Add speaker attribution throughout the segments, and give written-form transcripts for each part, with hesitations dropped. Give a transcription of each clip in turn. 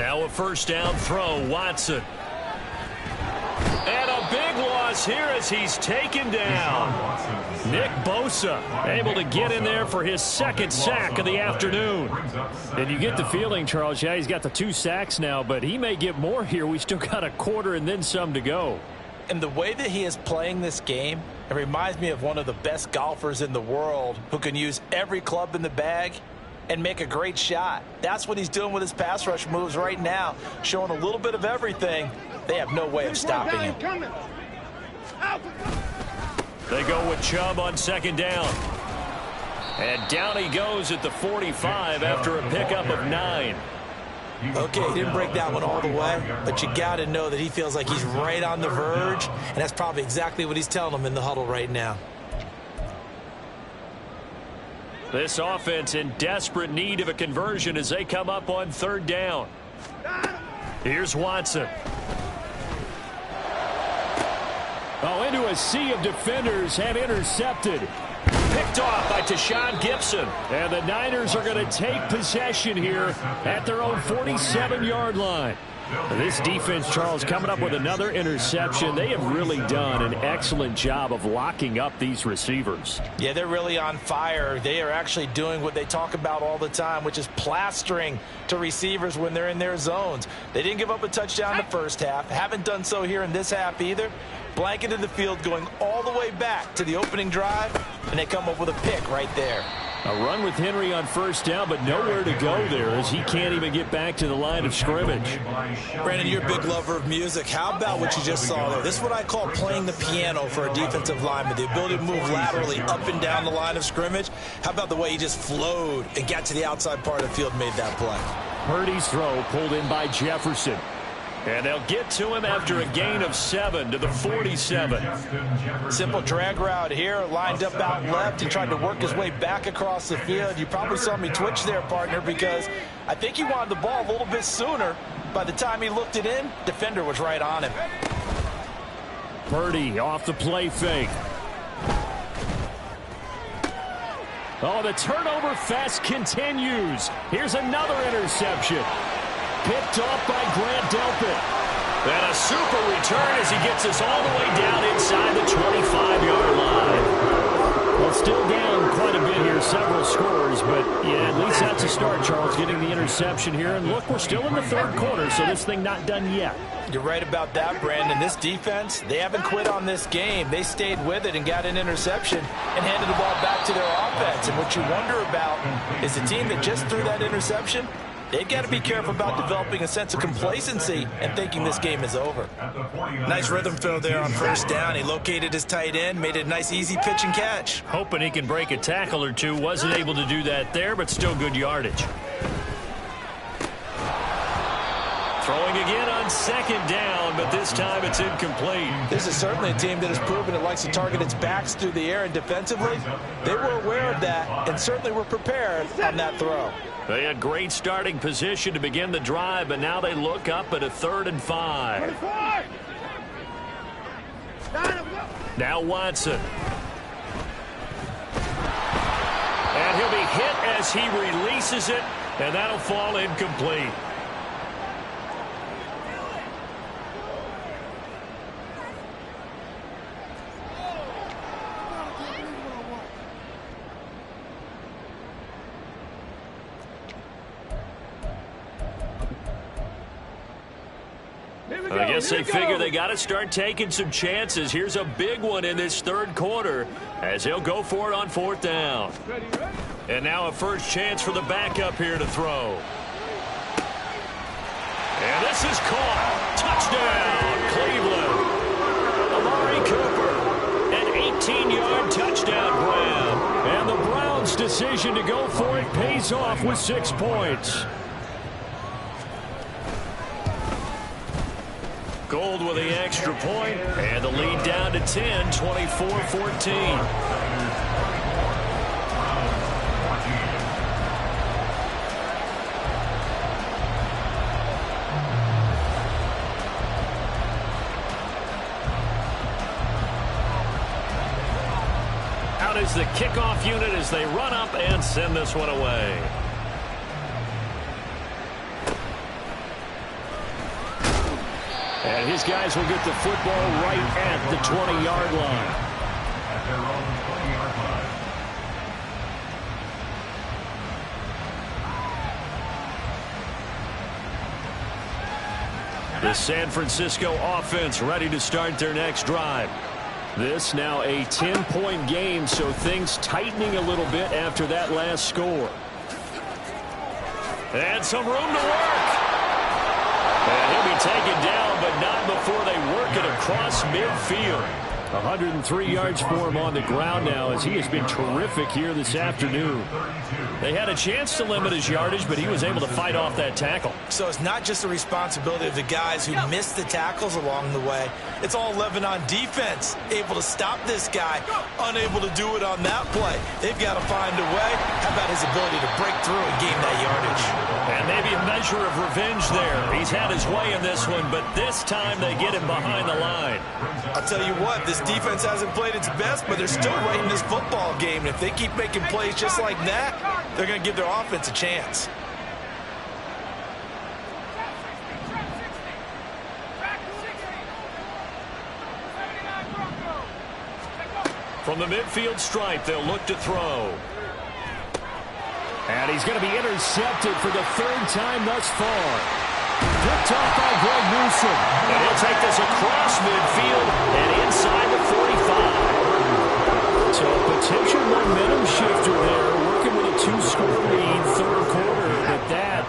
Speaker 1: Now a first down throw, Watson. And a big loss here as he's taken down. Nick Bosa able to get in there for his second sack of the afternoon. And you get the feeling, Charles, yeah, he's got the 2 sacks now, but he may get more here. We still got a quarter and then some to go.
Speaker 2: And the way that he is playing this game, it reminds me of one of the best golfers in the world who can use every club in the bag and make a great shot. That's what he's doing with his pass rush moves right now, showing a little bit of everything. They have no way of stopping him.
Speaker 1: They go with Chubb on second down. And down he goes at the 45 after a pickup of 9.
Speaker 2: Okay, he didn't break that one all the way, but you got to know that he feels like he's right on the verge, and that's probably exactly what he's telling them in the huddle right now.
Speaker 1: This offense in desperate need of a conversion as they come up on third down. Here's Watson. Oh, into a sea of defenders and intercepted. Picked off by Tashaun Gibson. And the Niners are going to take possession here at their own 47-yard line. This defense, Charles, coming up with another interception. They have really done an excellent job of locking up these receivers.
Speaker 2: Yeah, they're really on fire. They are actually doing what they talk about all the time, which is plastering to receivers when they're in their zones. They didn't give up a touchdown in the first half. Haven't done so here in this half either. Blanketed the field going all the way back to the opening drive, and they come up with a pick right there.
Speaker 1: A run with Henry on first down, but nowhere to go there as he can't even get back to the line of scrimmage.
Speaker 2: Brandon, you're a big lover of music. How about what you just saw there? This is what I call playing the piano for a defensive lineman, the ability to move laterally up and down the line of scrimmage. How about the way he just flowed and got to the outside part of the field and made that play?
Speaker 1: Purdy's throw pulled in by Jefferson. And they'll get to him after a gain of 7 to the 47.
Speaker 2: Simple drag route here, lined up out left and tried to work his way back across the field. You probably saw me twitch there, partner, because I think he wanted the ball a little bit sooner. By the time he looked it in, defender was right on him.
Speaker 1: Purdy off the play fake. Oh, the turnover fest continues. Here's another interception. Picked off by Grant Delpit. And a super return as he gets us all the way down inside the 25-yard line. Well, still down quite a bit here, several scores, but yeah, at least that's a start, Charles, getting the interception here. And look, we're still in the third quarter, so this thing not done yet.
Speaker 2: You're right about that, Brandon. This defense, they haven't quit on this game. They stayed with it and got an interception and handed the ball back to their offense. And what you wonder about is the team that just threw that interception, they've got to be careful about developing a sense of complacency and thinking this game is over. Nice rhythm throw there on first down. He located his tight end, made it a nice easy pitch and catch.
Speaker 1: Hoping he can break a tackle or two. Wasn't able to do that there, but still good yardage. Throwing again on second down, but this time it's incomplete.
Speaker 2: This is certainly a team that has proven it likes to target its backs through the air, and defensively, they were aware of that and certainly were prepared on that throw.
Speaker 1: They had great starting position to begin the drive, but now they look up at a 3rd and 5. Now Watson. And he'll be hit as he releases it, and that'll fall incomplete. I guess they figure they got to start taking some chances. Here's a big one in this third quarter as they'll go for it on 4th down. And now a first chance for the backup here to throw. And this is caught. Touchdown, Cleveland. Amari Cooper, an 18-yard touchdown grab. And the Browns' decision to go for it pays off with 6 points. Gold with the extra point, and the lead down to 10, 24-14. Out is the kickoff unit as they run up and send this one away. And his guys will get the football right at the 20-yard line. The San Francisco offense ready to start their next drive. This now a 10-point game, so things tightening a little bit after that last score. And some room to work. And he'll be taken down, but not before they work it across midfield. 103 yards for him on the ground now, as he has been terrific here this afternoon. They had a chance to limit his yardage, but he was able to fight off that tackle.
Speaker 2: So it's not just the responsibility of the guys who missed the tackles along the way. It's all 11 on defense, able to stop this guy, unable to do it on that play. They've got to find a way. How about his ability to break through and gain that yardage?
Speaker 1: And maybe a measure of revenge there. He's had his way in this one, but this time they get him behind the line.
Speaker 2: I'll tell you what, this defense hasn't played its best, but they're still right in this football game. And if they keep making plays just like that, they're going to give their offense a chance.
Speaker 1: From the midfield stripe, they'll look to throw. And he's going to be intercepted for the third time thus far. Picked off by Greg Newsome. And he'll take this across midfield and inside the 45. So a potential momentum shifter there, working with a 2-score lead, third quarter. But that,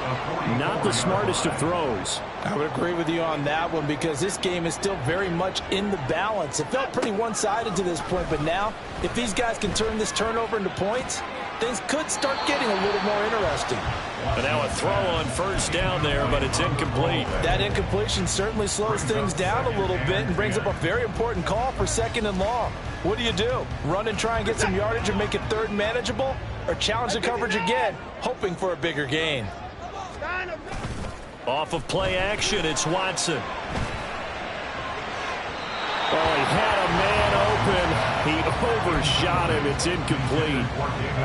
Speaker 1: not the smartest of throws.
Speaker 2: I would agree with you on that one, because this game is still very much in the balance. It felt pretty one-sided to this point, but now, if these guys can turn this turnover into points, things could start getting a little more interesting.
Speaker 1: And now a throw on first down there, but it's incomplete.
Speaker 2: That incompletion certainly slows things down a little bit and brings up a very important call for 2nd and long. What do? Run and try and get some yardage and make it third manageable? Or challenge the coverage again, hoping for a bigger gain?
Speaker 1: Off of play action, it's Watson. Oh, he had a man open. He overshot him. It's incomplete.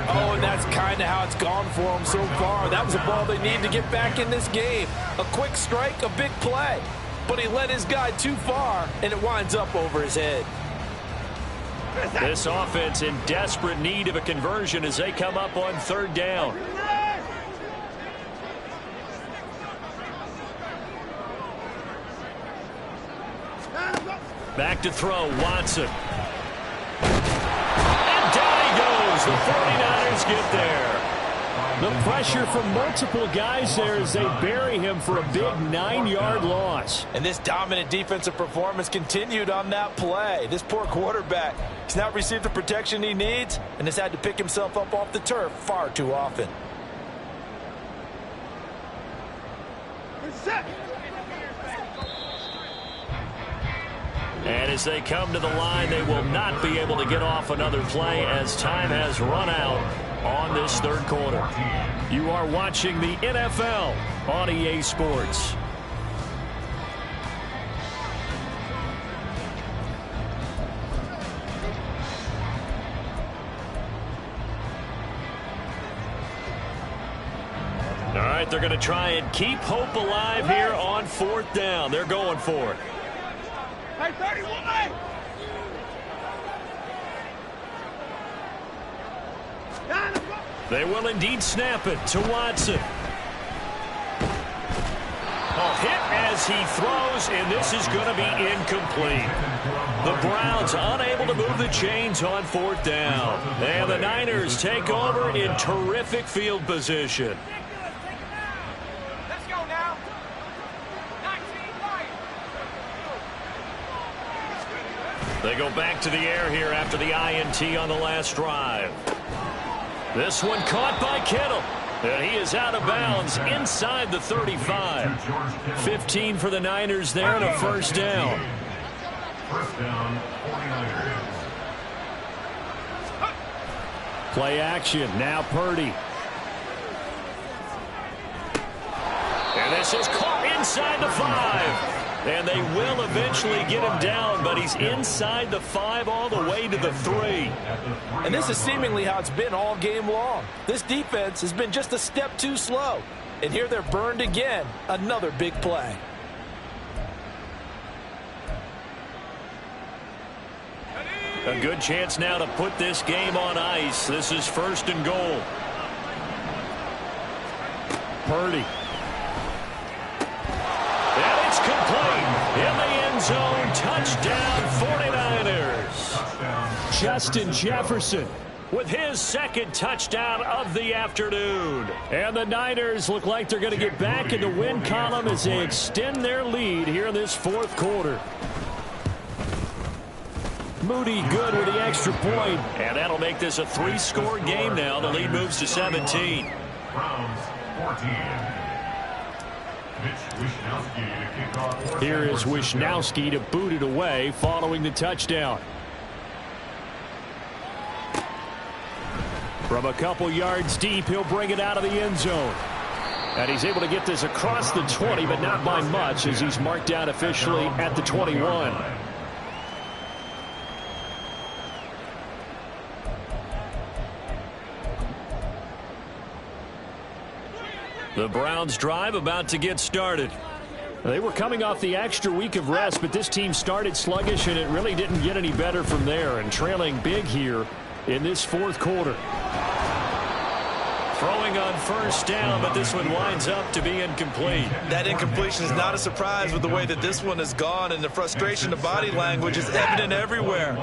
Speaker 2: Oh, and that's kind of how it's gone for him so far. That was a ball they need to get back in this game. A quick strike, a big play. But he led his guy too far, and it winds up over his head.
Speaker 1: This offense in desperate need of a conversion as they come up on third down. Back to throw, Watson. And down he goes. The 49ers get there. The pressure from multiple guys there as they bury him for a big 9-yard loss.
Speaker 2: And this dominant defensive performance continued on that play. This poor quarterback, he's not received the protection he needs and has had to pick himself up off the turf far too often.
Speaker 1: And as they come to the line, they will not be able to get off another play as time has run out on this third quarter. You are watching the NFL on EA Sports. All right, they're going to try and keep hope alive here on fourth down. They're going for it.
Speaker 3: Hey, 31!
Speaker 1: They will indeed snap it to Watson. A hit as he throws, and this is going to be incomplete. The Browns unable to move the chains on fourth down. And the Niners take over in terrific field position.
Speaker 3: Let's go now. 19
Speaker 1: They go back to the air here after the INT on the last drive. This one caught by Kittle. And he is out of bounds inside the 35. 15 for the Niners there and a first down.
Speaker 4: First down, 49ers.
Speaker 1: Play action. Now Purdy. And this is caught inside the 5. And they will eventually get him down, but he's inside the 5 all the way to the 3.
Speaker 2: And this is seemingly how it's been all game long. This defense has been just a step too slow. And here they're burned again. Another big play.
Speaker 1: A good chance now to put this game on ice. This is 1st and goal. Purdy. And it's complete. In the end zone. Touchdown 49ers. Justin Jefferson with his 2nd touchdown of the afternoon. And the Niners look like they're going to get back in the win column as they extend their lead here in this 4th quarter. Moody good with the extra point. And that'll make this a 3-score game now. The lead moves to 17.
Speaker 4: Browns 14.
Speaker 1: Here is Wishnowsky to boot it away following the touchdown. From a couple yards deep, he'll bring it out of the end zone. And he's able to get this across the 20, but not by much, as he's marked out officially at the 21. The Browns drive about to get started. They were coming off the extra week of rest, but this team started sluggish, and it really didn't get any better from there, and trailing big here in this 4th quarter. Throwing on 1st down, but this one winds up to be incomplete.
Speaker 2: That incompletion is not a surprise with the way that this one has gone, and the frustration of body language is evident everywhere.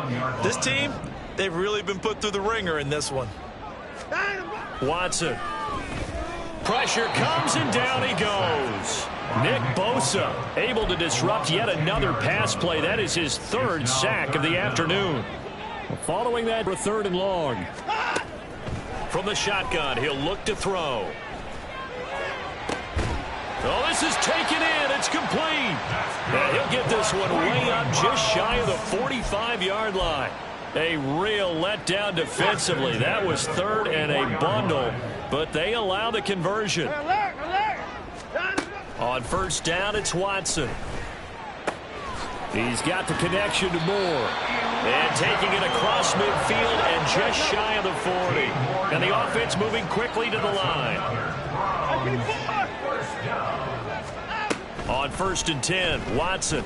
Speaker 2: This team, they've really been put through the ringer in this one.
Speaker 1: Watson. Pressure comes, and down he goes. Nick Bosa able to disrupt yet another pass play. That is his 3rd sack of the afternoon. Following that, for 3rd and long. From the shotgun, he'll look to throw. Oh, this is taken in. It's complete. And he'll get this one way up just shy of the 45-yard line. A real letdown defensively. That was 3rd and a bundle, but they allow the conversion. On 1st down, it's Watson. He's got the connection to Moore. And taking it across midfield and just shy of the 40. And the offense moving quickly to the line. On 1st and 10, Watson.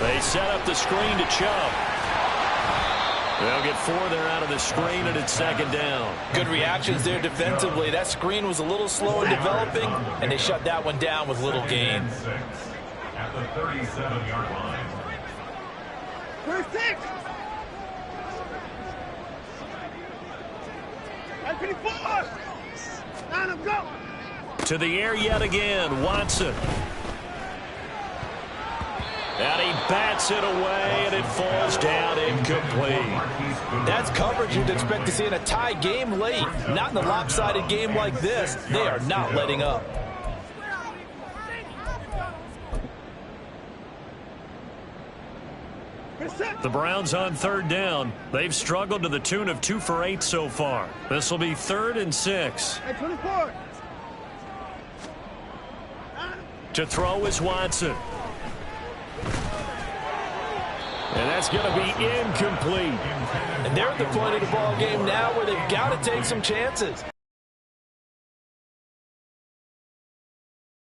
Speaker 1: They set up the screen to Chubb. They'll get 4 there out of the screen, and it's 2nd down.
Speaker 2: Good reactions there defensively. That screen was a little slow in developing, and they shut that one down with little gain.
Speaker 4: At the 37-yard line.
Speaker 3: 36. 54. Line up, go.
Speaker 1: To the air yet again, Watson. And he bats it away, and it falls down incomplete.
Speaker 2: That's coverage you'd expect to see in a tie game late. Not in a lopsided game like this. They are not letting up.
Speaker 1: The Browns on 3rd down. They've struggled to the tune of 2 for 8 so far. This will be 3rd and 6.
Speaker 3: 24.
Speaker 1: To throw is Watson. And that's going to be incomplete.
Speaker 2: And they're at the point of the ball game now where they've got to take some chances.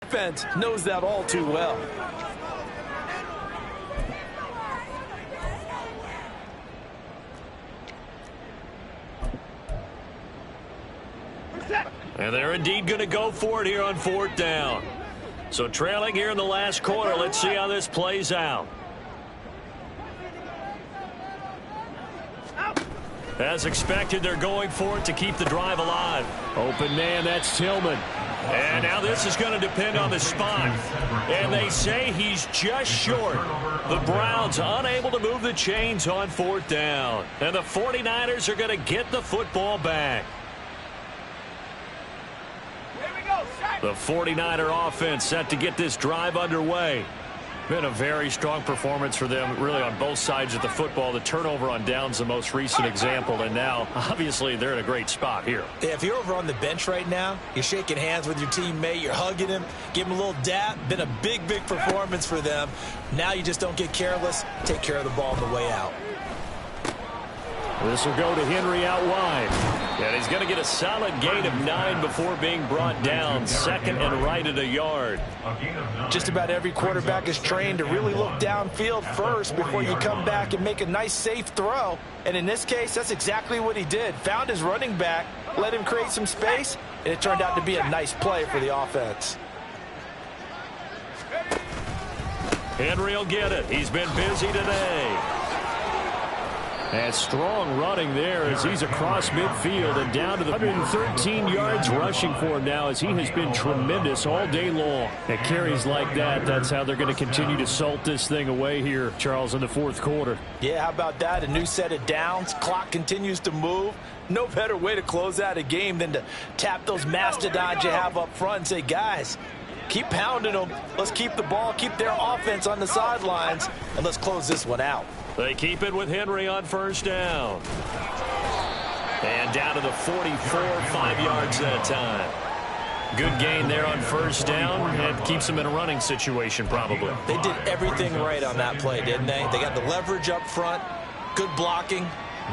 Speaker 2: Defense knows that all too well.
Speaker 1: And they're indeed going to go for it here on 4th down. So trailing here in the last quarter, let's see how this plays out. As expected, they're going for it to keep the drive alive. Open man, that's Tillman. And now this is going to depend on the spot. And they say he's just short. The Browns unable to move the chains on 4th down. And the 49ers are going to get the football back. The 49er offense set to get this drive underway. Been a very strong performance for them, really, on both sides of the football. The turnover on downs, the most recent example, and now, obviously, they're in a great spot here.
Speaker 2: Yeah, if you're over on the bench right now, you're shaking hands with your teammate, you're hugging him, give him a little dap. Been a big, big performance for them. Now you just don't get careless. Take care of the ball on the way out.
Speaker 1: This will go to Henry out wide. And he's going to get a solid gain of 9 before being brought down. Second and right at a yard.
Speaker 2: Just about every quarterback is trained to really look downfield first before you come back and make a nice, safe throw. And in this case, that's exactly what he did. Found his running back, let him create some space, and it turned out to be a nice play for the offense.
Speaker 1: Henry will get it. He's been busy today. And strong running there as he's across midfield and down to the 113 yards rushing for him now as he has been tremendous all day long. At carries like that, that's how they're going to continue to salt this thing away here, Charles, in the fourth quarter.
Speaker 2: Yeah, how about that? A new set of downs. Clock continues to move. No better way to close out a game than to tap those mastodons you have up front and say, guys, keep pounding them. Let's keep the ball, keep their offense on the sidelines, and let's close this one out.
Speaker 1: They keep it with Henry on first down. And down to the 44, 5 yards that time. Good gain there on first down. And keeps them in a running situation probably.
Speaker 2: They did everything right on that play, didn't they? They got the leverage up front, good blocking,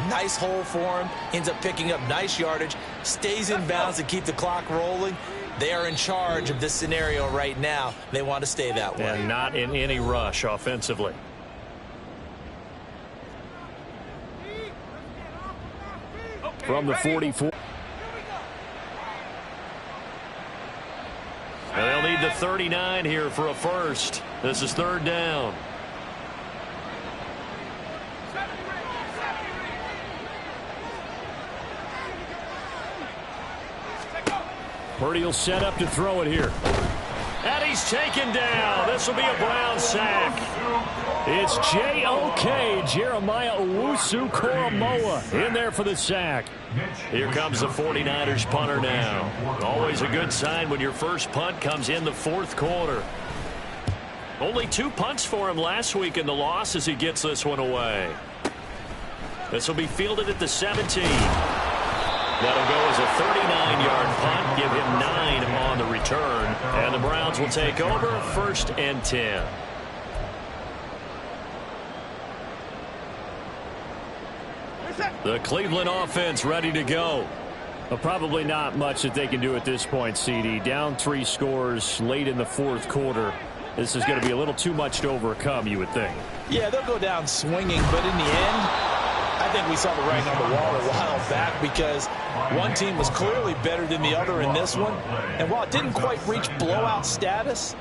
Speaker 2: nice hole for him, ends up picking up nice yardage, stays in bounds to keep the clock rolling. They are in charge of this scenario right now. They want to stay that way.
Speaker 1: And not in any rush offensively. From the 44. And they'll need the 39 here for a first. This is third down. Purdy will set up to throw it here. And he's taken down. This will be a Brown sack. It's J.O.K. Jeremiah Owusu-Koramoah in there for the sack. Here comes the 49ers punter now. Always a good sign when your first punt comes in the fourth quarter. Only 2 punts for him last week in the loss as he gets this one away. This will be fielded at the 17. That'll go as a 39-yard punt, give him 9 on the return. And the Browns will take over, first and 10. The Cleveland offense ready to go. Well, probably not much that they can do at this point, CD. Down 3 scores late in the fourth quarter. This is going to be a little too much to overcome, you would think.
Speaker 2: Yeah, they'll go down swinging, but in the end, I think we saw the writing on the wall a while back because one team was clearly better than the other in this one. And while it didn't quite reach blowout status,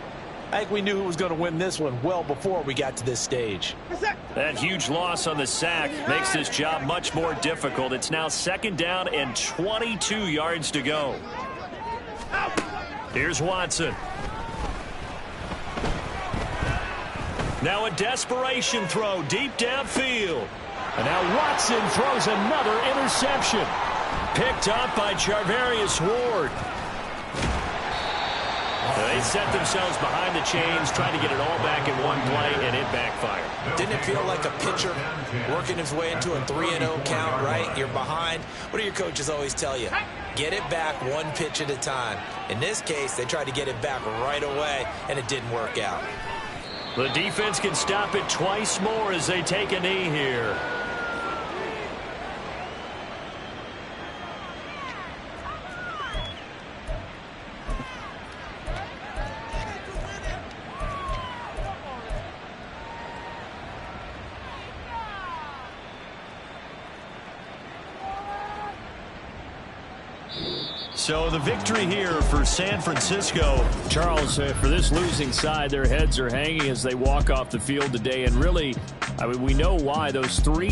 Speaker 2: I think we knew who was going to win this one well before we got to this stage.
Speaker 1: That huge loss on the sack makes this job much more difficult. It's now second down and 22 yards to go. Here's Watson. Now a desperation throw deep downfield. And now Watson throws another interception. Picked up by Charvarius Ward. They set themselves behind the chains, trying to get it all back in one play, and it backfired.
Speaker 2: Didn't it feel like a pitcher working his way into a 3-0 count, right? You're behind. What do your coaches always tell you? Get it back one pitch at a time. In this case, they tried to get it back right away, and it didn't work out.
Speaker 1: The defense can stop it twice more as they take a knee here. So the victory here for San Francisco. Charles, for this losing side, their heads are hanging as they walk off the field today. And really, I mean, we know why. Those 3